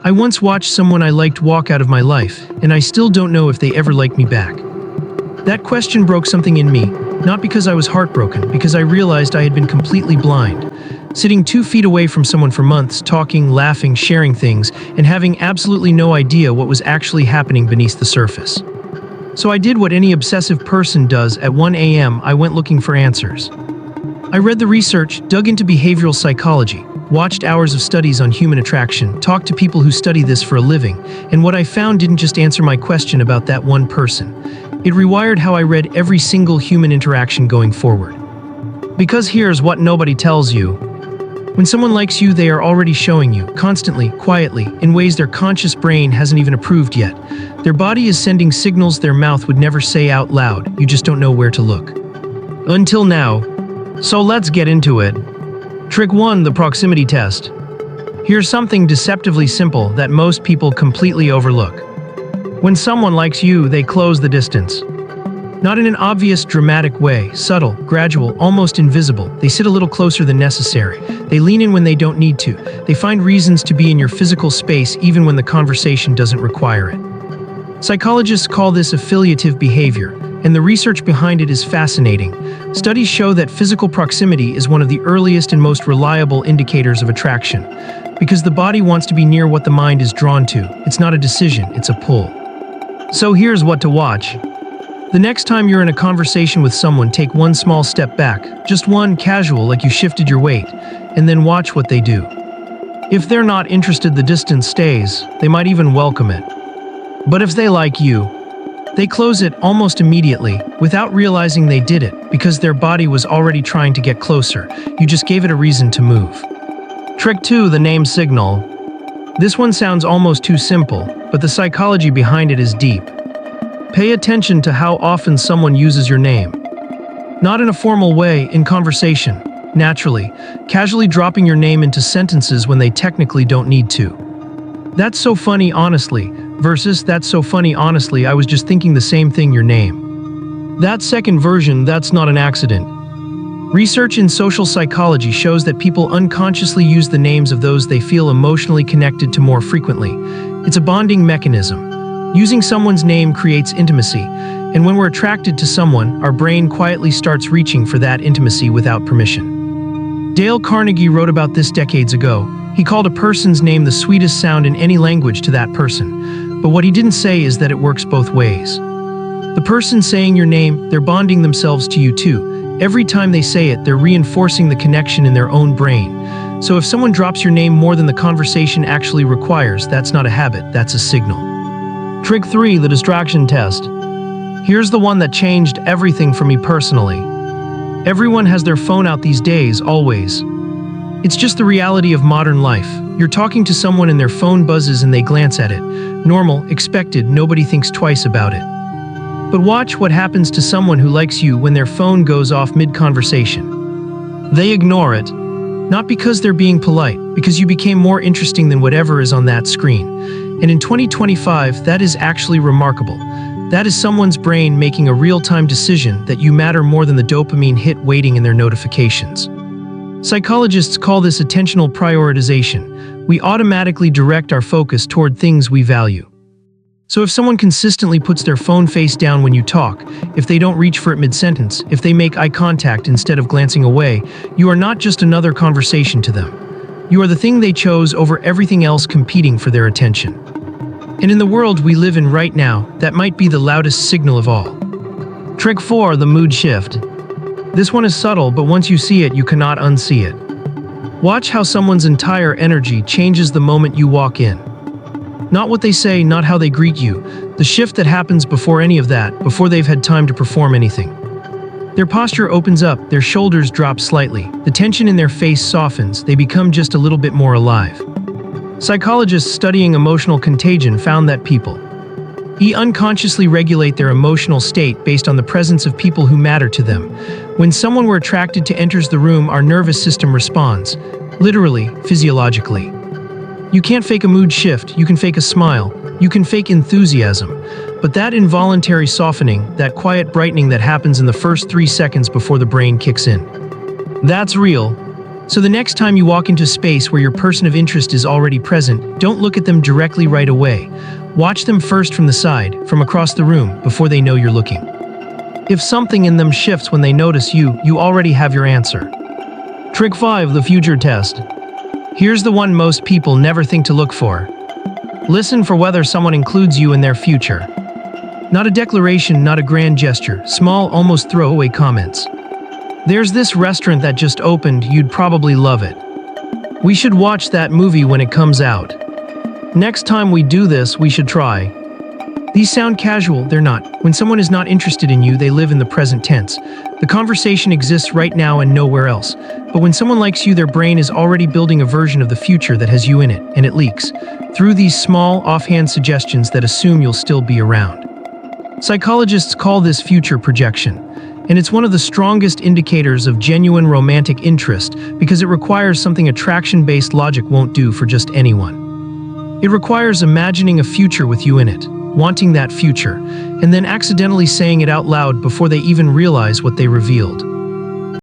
I once watched someone I liked walk out of my life, and I still don't know if they ever liked me back. That question broke something in me, not because I was heartbroken, because I realized I had been completely blind. Sitting 2 feet away from someone for months, talking, laughing, sharing things, and having absolutely no idea what was actually happening beneath the surface. So I did what any obsessive person does. At 1 a.m., I went looking for answers. I read the research, dug into behavioral psychology, watched hours of studies on human attraction, talked to people who study this for a living, and what I found didn't just answer my question about that one person. It rewired how I read every single human interaction going forward. Because here's what nobody tells you. When someone likes you, they are already showing you, constantly, quietly, in ways their conscious brain hasn't even approved yet. Their body is sending signals their mouth would never say out loud, you just don't know where to look. Until now. So let's get into it. Trick 1, the proximity test. Here's something deceptively simple that most people completely overlook. When someone likes you, they close the distance. Not in an obvious, dramatic way, subtle, gradual, almost invisible. They sit a little closer than necessary. They lean in when they don't need to. They find reasons to be in your physical space even when the conversation doesn't require it. Psychologists call this affiliative behavior, and the research behind it is fascinating. Studies show that physical proximity is one of the earliest and most reliable indicators of attraction. Because the body wants to be near what the mind is drawn to. It's not a decision, it's a pull. So here's what to watch. The next time you're in a conversation with someone, take one small step back, just one, casual, like you shifted your weight, and then watch what they do. If they're not interested, the distance stays. They might even welcome it. But if they like you, they close it almost immediately, without realizing they did it, because their body was already trying to get closer. You just gave it a reason to move. Trick 2, the name signal. This one sounds almost too simple, but the psychology behind it is deep. Pay attention to how often someone uses your name. Not in a formal way, in conversation, naturally, casually dropping your name into sentences when they technically don't need to. That's so funny, honestly, versus that's so funny, honestly, I was just thinking the same thing, your name. That second version, that's not an accident. Research in social psychology shows that people unconsciously use the names of those they feel emotionally connected to more frequently. It's a bonding mechanism. Using someone's name creates intimacy, and when we're attracted to someone, our brain quietly starts reaching for that intimacy without permission. Dale Carnegie wrote about this decades ago. He called a person's name the sweetest sound in any language to that person, but what he didn't say is that it works both ways. The person saying your name, they're bonding themselves to you too. Every time they say it, they're reinforcing the connection in their own brain. So if someone drops your name more than the conversation actually requires, that's not a habit, that's a signal. Trick 3, the distraction test. Here's the one that changed everything for me personally. Everyone has their phone out these days, always. It's just the reality of modern life. You're talking to someone and their phone buzzes and they glance at it. Normal, expected, nobody thinks twice about it. But watch what happens to someone who likes you when their phone goes off mid-conversation. They ignore it. Not because they're being polite, because you became more interesting than whatever is on that screen. And in 2025, that is actually remarkable. That is someone's brain making a real-time decision that you matter more than the dopamine hit waiting in their notifications. Psychologists call this attentional prioritization. We automatically direct our focus toward things we value. So if someone consistently puts their phone face down when you talk, if they don't reach for it mid-sentence, if they make eye contact instead of glancing away, you are not just another conversation to them. You are the thing they chose over everything else competing for their attention. And in the world we live in right now, that might be the loudest signal of all. Trick 4, the mood shift. This one is subtle, but once you see it, you cannot unsee it. Watch how someone's entire energy changes the moment you walk in. Not what they say, not how they greet you. The shift that happens before any of that, before they've had time to perform anything. Their posture opens up, their shoulders drop slightly, the tension in their face softens, they become just a little bit more alive. Psychologists studying emotional contagion found that people unconsciously regulate their emotional state based on the presence of people who matter to them. When someone we're attracted to enters the room, our nervous system responds, literally, physiologically. You can't fake a mood shift, you can fake a smile, you can fake enthusiasm. But that involuntary softening, that quiet brightening that happens in the first 3 seconds before the brain kicks in. That's real. So the next time you walk into space where your person of interest is already present, don't look at them directly right away. Watch them first from the side, from across the room, before they know you're looking. If something in them shifts when they notice you, you already have your answer. Trick 5, the future test. Here's the one most people never think to look for. Listen for whether someone includes you in their future. Not a declaration, not a grand gesture, small, almost throwaway comments. There's this restaurant that just opened, you'd probably love it. We should watch that movie when it comes out. Next time we do this, we should try. These sound casual, they're not. When someone is not interested in you, they live in the present tense. The conversation exists right now and nowhere else. But when someone likes you, their brain is already building a version of the future that has you in it, and it leaks through these small, offhand suggestions that assume you'll still be around. Psychologists call this future projection, and it's one of the strongest indicators of genuine romantic interest because it requires something attraction-based logic won't do for just anyone. It requires imagining a future with you in it, wanting that future, and then accidentally saying it out loud before they even realize what they revealed.